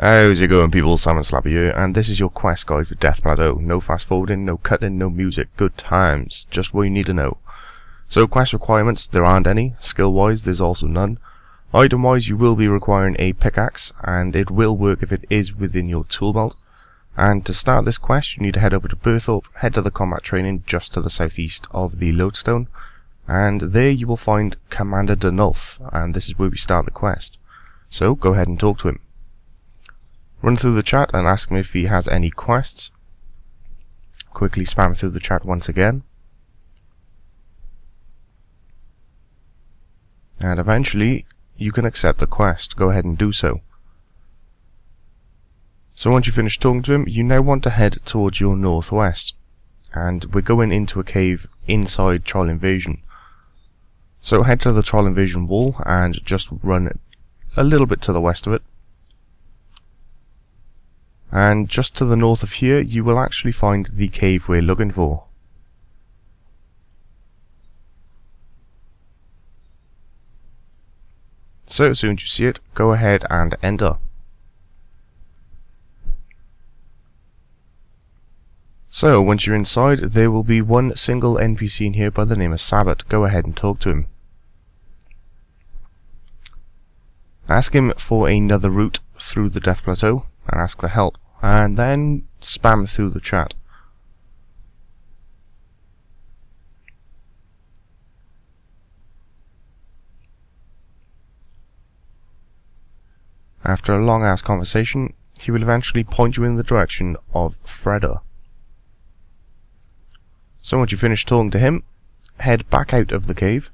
How's it going, people? Simon Slappy here, and this is your quest guide for Death Plateau. No fast forwarding, no cutting, no music, good times, just what you need to know. So quest requirements, there aren't any. Skill wise, there's also none. Item wise, you will be requiring a pickaxe, and it will work if it is within your tool belt. And to start this quest, you need to head over to Berthorpe, head to the combat training just to the southeast of the lodestone, and there you will find Commander Denulf, and this is where we start the quest. So go ahead and talk to him. Run through the chat and ask him if he has any quests. Quickly spam through the chat once again. And eventually you can accept the quest. Go ahead and do so. So once you finish talking to him, you now want to head towards your northwest. And we're going into a cave inside Troll Invasion. So head to the Troll Invasion wall and just run a little bit to the west of it. And just to the north of here, you will actually find the cave we're looking for. So as soon as you see it, go ahead and enter. So once you're inside, there will be one single NPC in here by the name of Sabbat. Go ahead and talk to him. Ask him for another route through the Death Plateau and ask for help. And then spam through the chat. After a long ass conversation, he will eventually point you in the direction of Freda. So once you finish talking to him, head back out of the cave.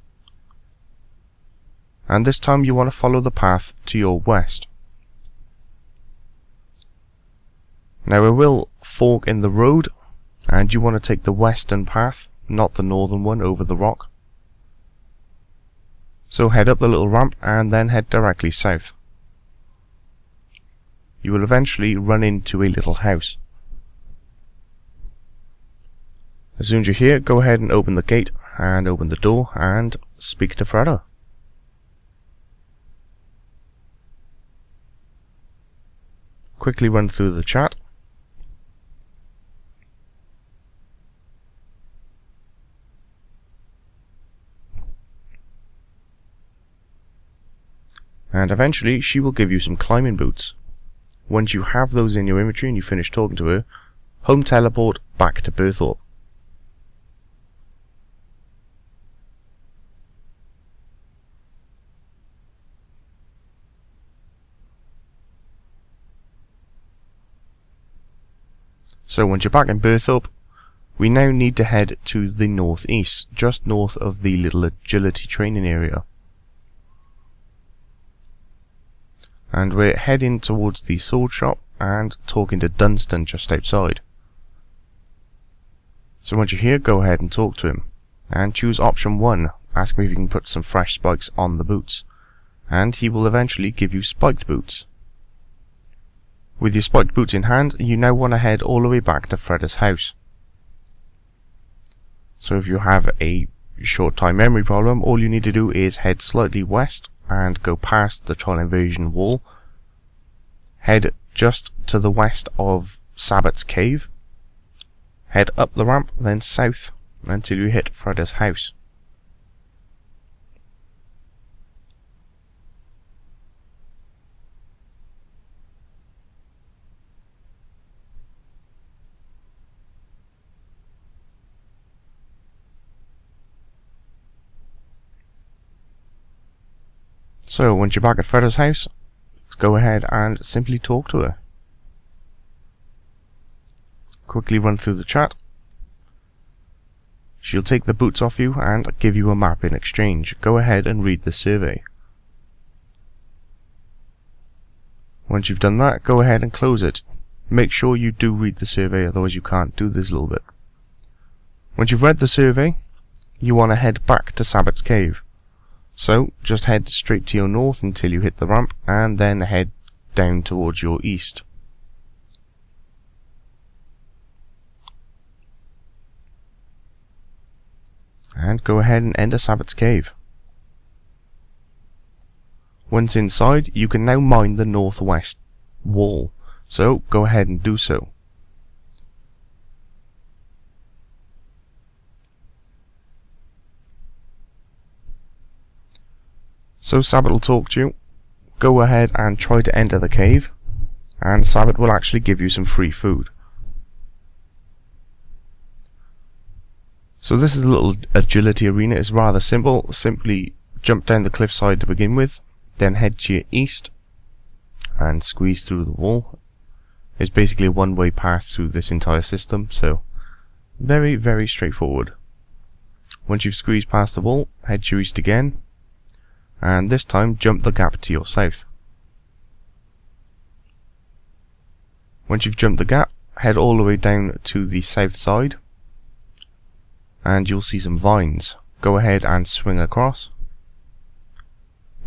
And this time you want to follow the path to your west. Now it will fork in the road, and you want to take the western path, not the northern one over the rock. So head up the little ramp and then head directly south. You will eventually run into a little house. As soon as you're here, go ahead and open the gate and open the door and speak to Freda. Quickly run through the chat. And eventually she will give you some climbing boots. Once you have those in your inventory and you finish talking to her, home teleport back to Berthorpe. So once you're back in Berthorpe, we now need to head to the northeast, just north of the little agility training area. And we're heading towards the sword shop and talking to Dunstan just outside. So once you're here, go ahead and talk to him. And choose option 1. Ask him if you can put some fresh spikes on the boots. And he will eventually give you spiked boots. With your spiked boots in hand, you now want to head all the way back to Freda's house. So if you have a short time memory problem, all you need to do is head slightly west and go past the Troll Invasion wall. Head just to the west of Sabbat's cave. Head up the ramp, then south until you hit Freda's house. So once you're back at Freda's house, go ahead and simply talk to her. Quickly run through the chat. She'll take the boots off you and give you a map in exchange. Go ahead and read the survey. Once you've done that, go ahead and close it. Make sure you do read the survey, otherwise you can't do this little bit. Once you've read the survey, you want to head back to Sabbat's cave. So, just head straight to your north until you hit the ramp, and then head down towards your east. And go ahead and enter Sabbat's cave. Once inside, you can now mine the northwest wall. So go ahead and do so. So Sabbath will talk to you. Go ahead and try to enter the cave, and Sabbath will actually give you some free food. So this is a little agility arena. It's rather simple. Simply jump down the cliffside to begin with, then head to your east and squeeze through the wall. It's basically a one-way path through this entire system, so very, very straightforward. Once you've squeezed past the wall, head to your east again, and this time jump the gap to your south. Once you've jumped the gap, head all the way down to the south side, and you'll see some vines. Go ahead and swing across.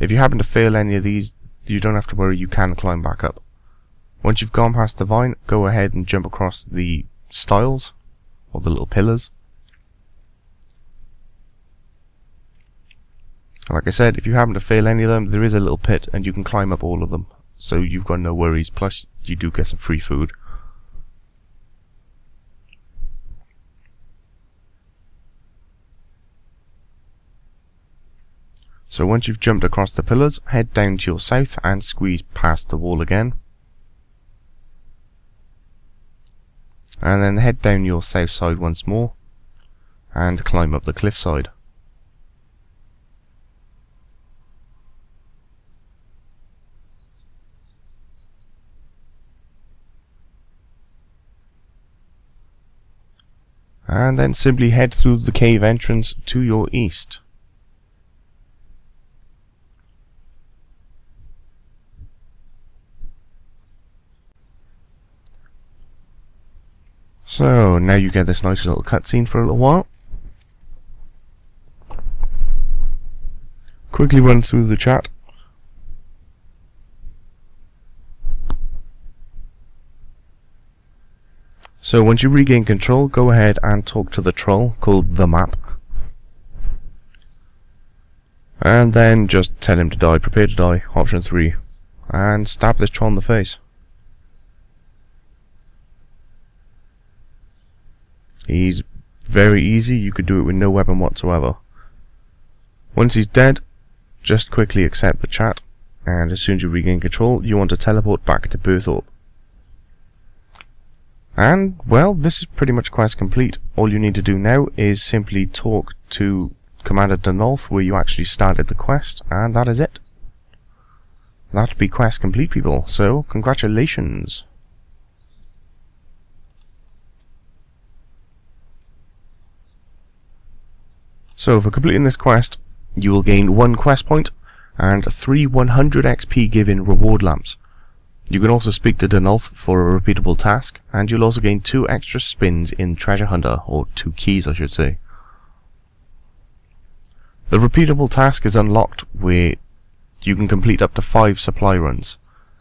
If you happen to fail any of these, you don't have to worry, you can climb back up. Once you've gone past the vine, go ahead and jump across the stiles, or the little pillars. Like I said, if you happen to fail any of them, there is a little pit and you can climb up all of them, so you've got no worries, plus you do get some free food. So once you've jumped across the pillars, head down to your south and squeeze past the wall again. And then head down your south side once more and climb up the cliffside. And then simply head through the cave entrance to your east. So now you get this nice little cutscene for a little while. Quickly run through the chat. So once you regain control, go ahead and talk to the troll called the map. And then just tell him to die, prepare to die, option 3. And stab this troll in the face. He's very easy, you could do it with no weapon whatsoever. Once he's dead, just quickly accept the chat, and as soon as you regain control, you want to teleport back to Berthorpe. And, well, this is pretty much quest complete. All you need to do now is simply talk to Commander Denolf where you actually started the quest, and that is it. That'll be quest complete, people, so congratulations. So for completing this quest, you will gain 1 quest point and 3 100 XP given reward lamps. You can also speak to Denolf for a repeatable task, and you'll also gain 2 extra spins in Treasure Hunter, or 2 keys I should say. The repeatable task is unlocked where you can complete up to 5 supply runs,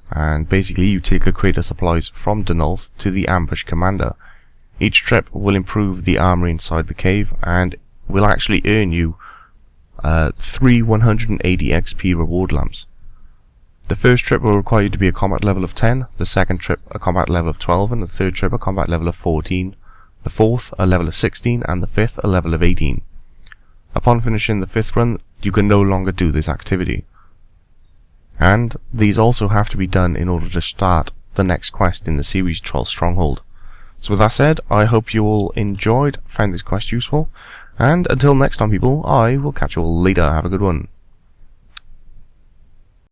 and basically you take a crate of supplies from Denolf to the ambush commander. Each trip will improve the armory inside the cave, and will actually earn you 3 180 XP reward lamps. The first trip will require you to be a combat level of 10, the second trip a combat level of 12, and the third trip a combat level of 14, the fourth a level of 16, and the fifth a level of 18. Upon finishing the 5th run, you can no longer do this activity. And these also have to be done in order to start the next quest in the series, Troll Stronghold. So with that said, I hope you all enjoyed, found this quest useful, and until next time people, I will catch you all later. Have a good one.